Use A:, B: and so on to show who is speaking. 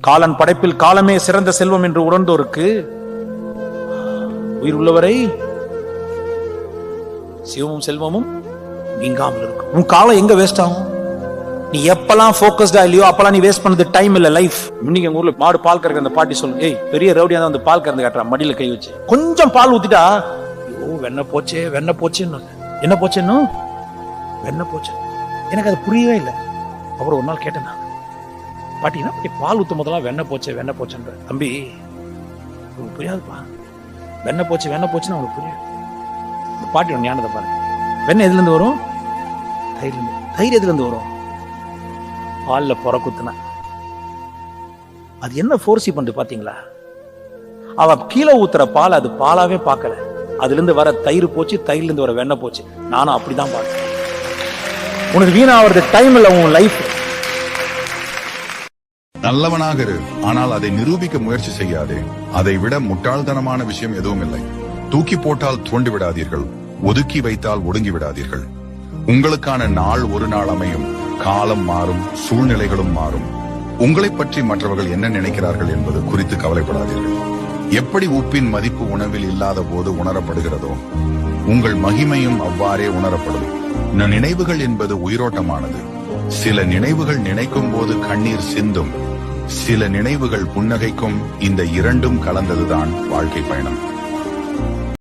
A: காலன் படைப்பில் காலமே சிறந்த செல்வம் என்று உணர்ந்தோருக்கு உயிர் உள்ளவரை சிவமும் செல்வமும் நீங்காமல் இருக்கும். உன் காலம் எங்க வேஸ்ட் ஆகும்? நீ எப்பெல்லாம் போக்கஸ்டா இல்லையோ அப்பெல்லாம் நீ வேஸ்ட் பண்ணது டைம் இல்ல, லைஃப். இன்னைக்கு எங்க ஊர்ல மாடு பால் கறக்க அந்த பாட்டி சொல்லுங்க, ஏய் பெரிய ரவுடியா தான் வந்து பால் கறந்து காட்டுறான் மடியில கை வச்சு. கொஞ்சம் பால் ஊத்திட்டா ஐயோ வெண்ணெய் போச்சே வெண்ணெய் போச்சேன்னு. என்ன போச்சேன்னு? வெண்ணெய் போச்சு. எனக்கு அது புரியவே இல்லை. அப்புறம் ஒரு நாள் கேட்டேன், பாட்டி என்ன பால் ஊத்தும் போதெல்லாம் வெண்ணெய் போச்சே வெண்ணெய் போச்சுன்ற. தம்பி உங்களுக்கு புரியாதுப்பா, வெண்ணெய் போச்சு வெண்ணெய் போச்சுன்னு அவனுக்கு புரியாது. பாட்டியோட ஞானத்தை பாருங்க. வெண்ணெய் எதுல இருந்து வரும்? தயிர் இருந்து. தயிர் எதுல இருந்து வரும்? பால்ல பொறக்குத்துனா. அது என்ன ஃபோர்ஸி பண்ணுது பாத்தீங்களா? அவ கீழே ஊத்துற பால் அது பாலாவே பார்க்கல. அதுல இருந்து வர தயிர் போச்சு, தயிர்ல இருந்து வர வெண்ணெய் போச்சு. நானும் அப்படிதான் பார்க்கிறேன். உனக்கு வீணாவது டைம் இல்ல உன் லைஃப்.
B: நல்லவனாக இரு, ஆனால் அதை நிரூபிக்க முயற்சி செய்யாதே. அதை விட முட்டாள்தனமான விஷயம் எதுவும் இல்லை. தூக்கி போட்டால் தோண்டி விடாதீர்கள், ஒதுக்கி வைத்தால் ஒடுங்கி விடாதீர்கள். உங்களுக்கான நாள் ஒரு நாள் அமையும். காலம் மாறும், சூழ்நிலைகளும் மாறும். உங்களை பற்றி மற்றவர்கள் என்ன நினைக்கிறார்கள் என்பது குறித்து கவலைப்படாதீர்கள். எப்படி உப்பின் மதிப்பு உணவில் இல்லாத போது உணரப்படுகிறதோ, உங்கள் மகிமையும் அவ்வாறே உணரப்படும். நினைவுகள் என்பது உயிரோட்டமானது. சில நினைவுகள் நினைக்கும் போது கண்ணீர் சிந்தும், சில நினைவுகள் புன்னகைக்கும். இந்த இரண்டும் கலந்ததுதான் வாழ்க்கை பயணம்.